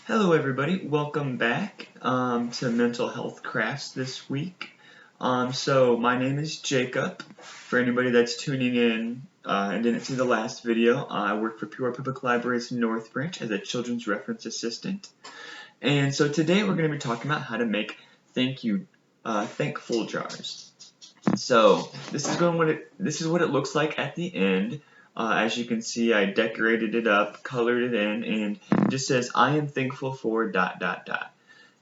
Hello everybody, welcome back to Mental Health Crafts this week. So my name is Jacob. For anybody that's tuning in and didn't see the last video, I work for Peoria Public Libraries in North Branch as a children's reference assistant. And so today we're going to be talking about how to make thankful jars. So this is what it looks like at the end. As you can see, I decorated it up, colored it in, and it just says, I am thankful for ...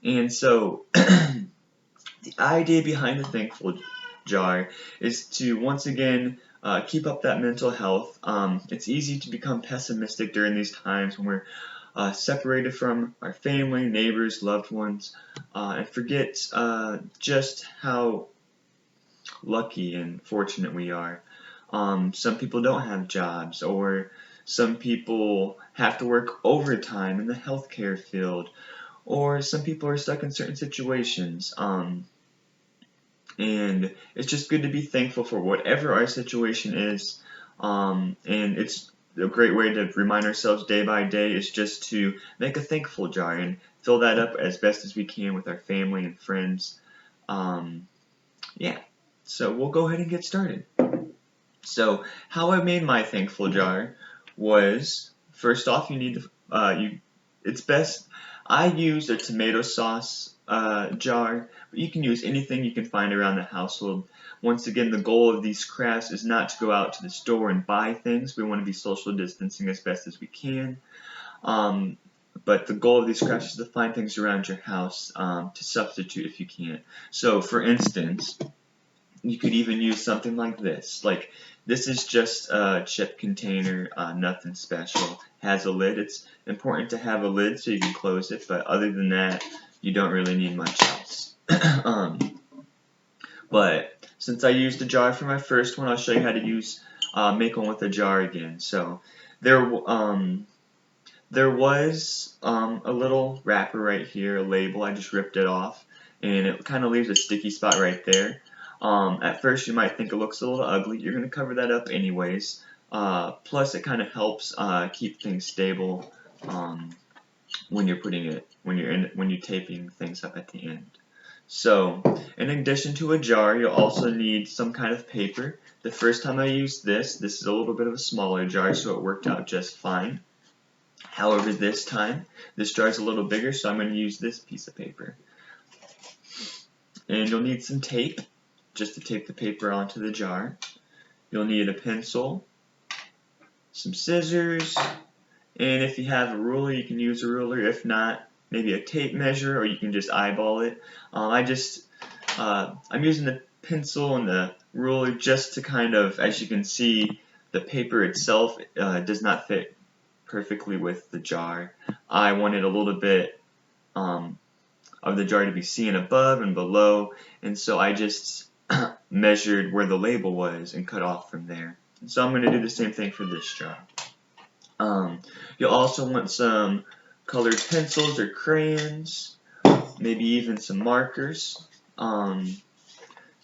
And so the idea behind the thankful jar is to once again keep up that mental health. It's easy to become pessimistic during these times when we're separated from our family, neighbors, loved ones, and forget just how lucky and fortunate we are. Some people don't have jobs, or some people have to work overtime in the healthcare field, or some people are stuck in certain situations. And it's just good to be thankful for whatever our situation is. And it's a great way to remind ourselves day by day is just to make a thankful jar and fill that up as best as we can with our family and friends. Yeah, so we'll go ahead and get started. So how I made my thankful jar was, first off, you need to, it's best, I used a tomato sauce jar, but you can use anything you can find around the household. Once again, the goal of these crafts is not to go out to the store and buy things. We want to be social distancing as best as we can. But the goal of these crafts is to find things around your house to substitute if you can't. So, for instance, you could even use something like this. Like, this is just a chip container, nothing special. Has a lid. It's important to have a lid so you can close it, but other than that, you don't really need much else. But since I used a jar for my first one, I'll show you how to make one with a jar again. So there was a little wrapper right here, a label. I just ripped it off, and it kind of leaves a sticky spot right there. At first, you might think it looks a little ugly. You're going to cover that up anyways. Plus, it kind of helps keep things stable when you're taping things up at the end. So, in addition to a jar, you'll also need some kind of paper. The first time I used this is a little bit of a smaller jar, so it worked out just fine. However, this time, this jar is a little bigger, so I'm going to use this piece of paper. And you'll need some tape, just to tape the paper onto the jar. You'll need a pencil, some scissors, and if you have a ruler, you can use a ruler. If not, maybe a tape measure, or you can just eyeball it. I'm using the pencil and the ruler just to kind of, as you can see, the paper itself does not fit perfectly with the jar. I wanted a little bit of the jar to be seen above and below, and so I just measured where the label was and cut off from there. And so I'm going to do the same thing for this jar. You'll also want some colored pencils or crayons, maybe even some markers. But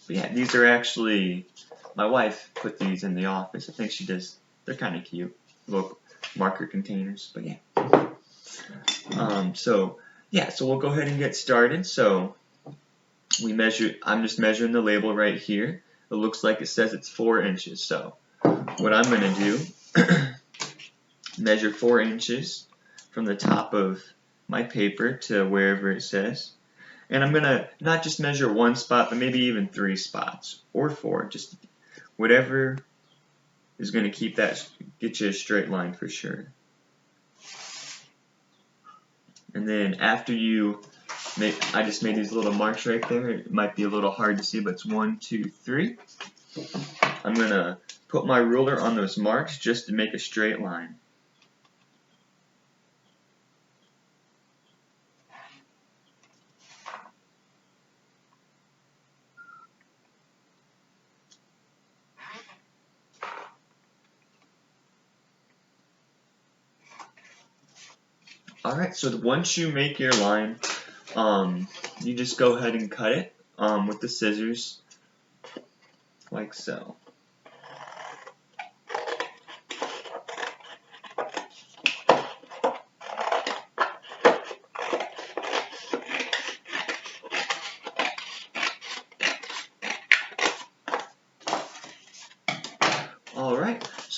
yeah, these are actually, my wife put these in the office. I think she does. They're kind of cute, little marker containers. But yeah. So we'll go ahead and get started. So I'm just measuring the label right here. It looks like it says it's 4 inches. So what I'm going to do, measure 4 inches from the top of my paper to wherever it says. And I'm going to not just measure one spot, but maybe even 3 spots, or 4, just whatever is going to get you a straight line for sure. And then after I just made these little marks right there. It might be a little hard to see, but it's 1, 2, 3. I'm going to put my ruler on those marks just to make a straight line. Alright, so once you make your line, you just go ahead and cut it with the scissors, like so.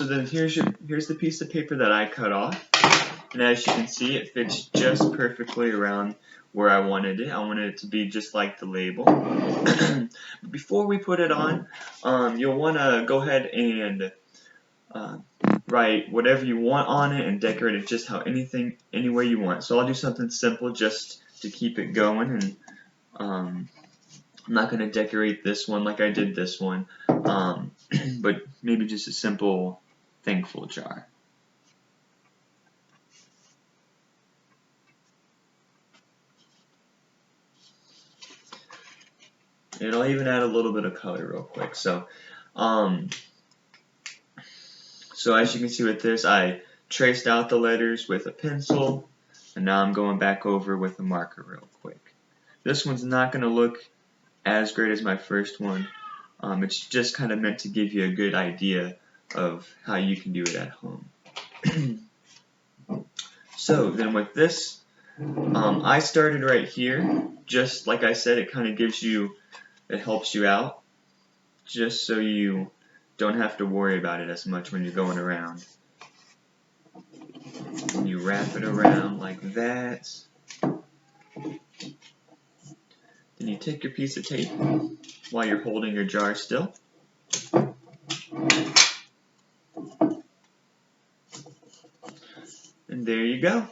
So then here's the piece of paper that I cut off, and as you can see, it fits just perfectly around where I wanted it. I wanted it to be just like the label. Before we put it on, you'll want to go ahead and write whatever you want on it and decorate it just any way you want. So I'll do something simple just to keep it going, and I'm not going to decorate this one like I did this one, but maybe just a simple thankful jar. And I'll even add a little bit of color real quick. So as you can see with this, I traced out the letters with a pencil, and now I'm going back over with a marker real quick. This one's not going to look as great as my first one. It's just kind of meant to give you a good idea of how you can do it at home. So then with this, I started right here. Just like I said, it kind of it helps you out, just so you don't have to worry about it as much when you're going around. And you wrap it around like that. Then you take your piece of tape while you're holding your jar still. And there you go.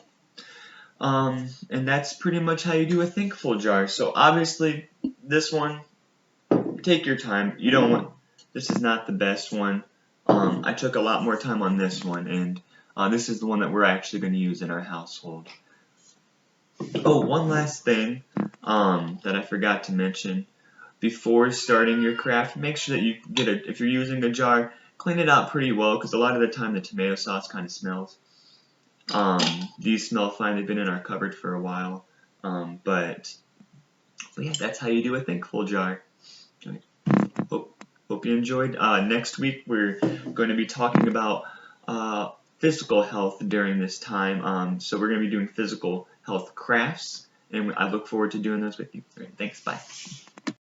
And that's pretty much how you do a thankful jar. So obviously, this one, take your time. This is not the best one. I took a lot more time on this one, and this is the one that we're actually going to use in our household. Oh, one last thing that I forgot to mention. Before starting your craft, make sure that you if you're using a jar, clean it out pretty well, because a lot of the time the tomato sauce kind of smells. These smell fine. They've been in our cupboard for a while. But yeah, that's how you do a thankful jar. Okay. Hope you enjoyed. Next week we're going to be talking about physical health during this time. So we're going to be doing physical health crafts, and I look forward to doing those with you. All right, thanks. Bye.